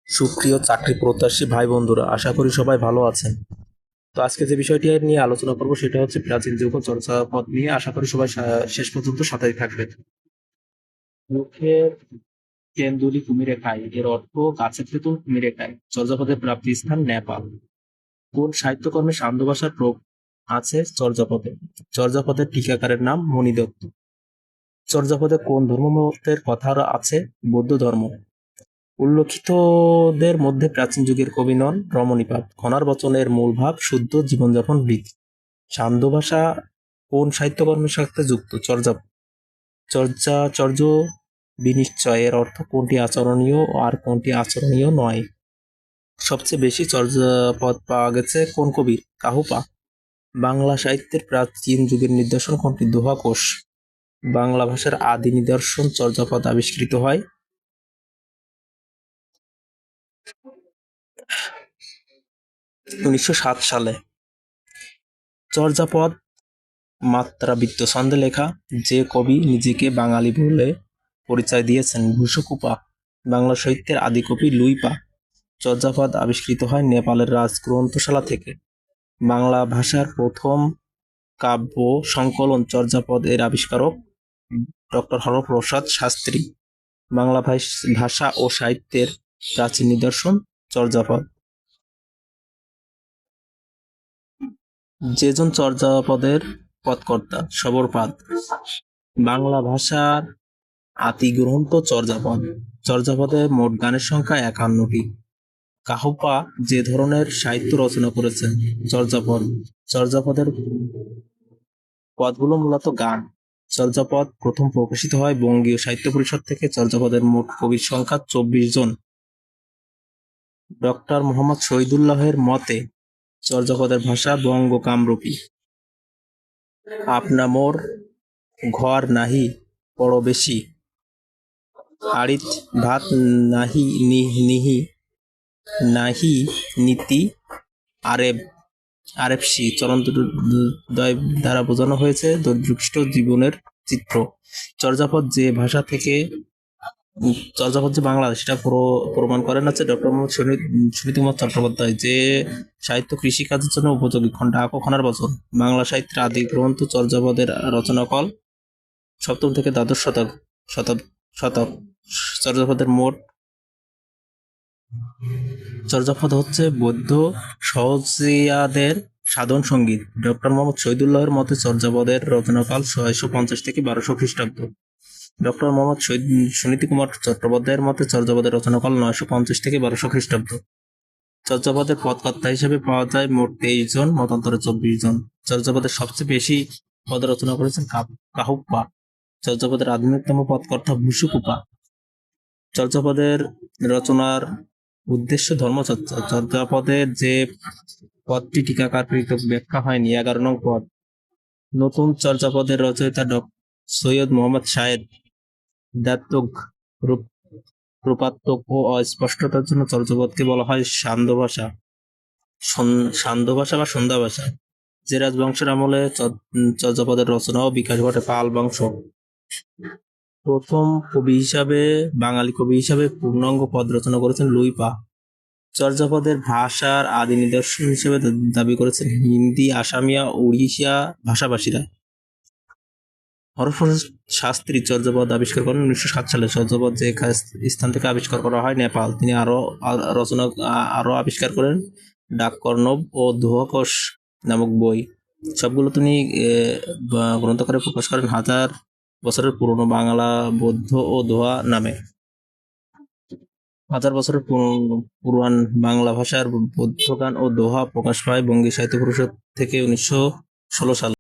সুপ্রিয় চাকরি প্রত্যাশী ভাই বন্ধুরা, আশা করি সবাই ভালো আছেন। তো আজকে যে বিষয়টি নিয়ে আলোচনা করব সেটা হচ্ছে প্রাচীন যুগ ও চর্যাপদ নিয়ে। আশা করি সবাই শেষ পর্যন্ত সাথেই থাকবেন। মুখের কেন্দুলি কুমিরে খায়, এর অর্থ গাছের তেঁতুল কুমিরে খায়। চর্যাপদের প্রাপ্তি স্থান নেপাল। কোন সাহিত্যকর্মে সান্ধ্য ভাষার প্রয়োগ আছে চর্যাপদে? চর্যাপদের টিকাকারের নাম মণিদত্ত। চর্যাপদে কোন ধর্মমতের কথা আছে? বৌদ্ধ ধর্ম। উল্লেখিতদের মধ্যে প্রাচীন যুগের কবি নন রমণীপাদ। ঘনার বচনের মূল ভাব শুদ্ধ জীবনযাপন রীতি। সান্ধ্য ভাষা কোন সাহিত্যকর্মের সাথে যুক্ত? চর্য বিনিশ্চয়, এর অর্থ কোনটি আচরণীয় আর কোনটি আচরণীয় নয়। সবচেয়ে বেশি চর্যাপদ পাওয়া গেছে কোন কবির? কাহুপা। বাংলা সাহিত্যের প্রাচীন যুগের নিদর্শন কোনটি? দোহা কোষ। বাংলা ভাষার আদি নিদর্শন চর্যাপদ আবিষ্কৃত হয় 1907 সালে। চর্যাপদ মাত্রাবৃত্ত ছন্দে লেখা। যে কবি নিজেকে বাঙালি বলে পরিচয় দিয়েছেন? ভূষকুপা। বাংলা সাহিত্যের আদি কবি লুইপা। চর্যাপদ আবিষ্কৃত হয় নেপালের রাজগ্রন্থশালা থেকে। বাংলা ভাষার প্রথম কাব্য সংকলন চর্যাপদ এর আবিষ্কারক ডক্টর হরপ্রসাদ শাস্ত্রী। বাংলা ভাষা ও সাহিত্যের প্রাচীন নিদর্শন চর্যাপদ। যেজন চর্যাপদের পদকর্তা? সবরপাদ। বাংলা ভাষার আদি গ্রন্থ চর্যাপদ। চর্যাপদে মোট গানের সংখ্যা 51টি। কাহ্পা যে ধরনের সাহিত্য রচনা করেছেন? চর্যাপদ। চর্যাপদের পদগুলো মূলত গান। চর্যাপদ প্রথম প্রকাশিত হয় বঙ্গীয় সাহিত্য পরিষদ থেকে। চর্যাপদের মোট কবির সংখ্যা 24 জন। ডক্টর মোহাম্মদ শহীদুল্লাহের মতে চর্যাপদের ভাষা বঙ্গ কামরূপী। আপনা মোর ঘর নাহি পরবেশী, আড়িত ভাত নাহি নিহি নাহি নীতি আরেপসি। চরণদ্বয় দ্বারা বোঝানো হয়েছে দরিদ্রকৃষ্ট জীবনের চিত্র। চর্যাপদ যে ভাষা থেকে চর্যাপদ যে বাংলা সেটা প্রমাণ করেন হচ্ছে ডক্টর মোহাম্মদ সুনীতি কুমার চট্টোপাধ্যায়। যে সাহিত্য কৃষি কাজের জন্য উপযোগী। ডাক ও খনার বচন। বাংলা সাহিত্যের আদি গ্রন্থ চর্যাপদের রচনাকাল 7ম থেকে দ্বাদশ শতক। চর্যাপদের মোট চর্যাপদ হচ্ছে বৌদ্ধ সহজিয়াদের সাধন সঙ্গীত। ডক্টর মোহাম্মদ শহীদুল্লাহের মতে চর্যাপদের রচনাকাল 650 থেকে 1200 খ্রিস্টাব্দ। ডক্টর মোহাম্মদ সুনীতি কুমার চট্টোপাধ্যায়ের মতে চর্যাপদের রচনাকাল 950 থেকে 1200 খ্রিস্টাব্দ। চর্যাপদের পদকর্তা হিসেবে পাওয়া যায় মোট 23 জন, মতান্তরে 24 জন। চর্যাপদের সবচেয়ে বেশি পদ রচনা করেছেন কাহুপ্পা। চর্যাপদের আধুনিকতম পদকর্তা ভূষকুপা। চর্যাপদের রচনার উদ্দেশ্য ধর্মচর্চা। চর্যাপদের যে পদটি টিকাকার পৃথক ব্যাখ্যা হয়নি 11 নং পদ। নতুন চর্যাপদের রচয়িতা সৈয়দ মোহাম্মদ শাহেদ। দ্ব্যর্থক, রূপাত্মক ও অস্পষ্টতার জন্য চর্যাপদকে বলা হয় সান্ধ্য ভাষা বা সন্ধ্যা ভাষা। যে রাজবংশের আমলে চর্যাপদের রচনা ও বিকাশ ঘটে? পাল বংশ। প্রথম বাঙালি কবি হিসাবে পূর্ণাঙ্গ পদ রচনা করেছেন লুইপা। চর্যাপদের ভাষার আদি নিদর্শন হিসেবে দাবি করেছেন হিন্দি, আসামিয়া, উড়িষ্যা ভাষাভাষীরা। হরপ্রসাদ শাস্ত্রী চর্যাপদ আবিষ্কার করেন 1907 সালে। চর্যাপদ যে স্থান থেকে আবিষ্কার করা হয়? নেপাল। তিনি আরো আবিষ্কার করেন ডাককর্ণব ও দোহা কোষ নামক বই। সবগুলো তিনি গ্রন্থকারে প্রকাশ করেন 1000 বছরের পুরনো বাংলা বৌদ্ধ ও দোহা নামে। 1000 বছরের পুরাণ বাংলা ভাষার বৌদ্ধ গান ও দোহা প্রকাশ পায় বঙ্গীয় সাহিত্য পরিষদ থেকে 1916 সালে।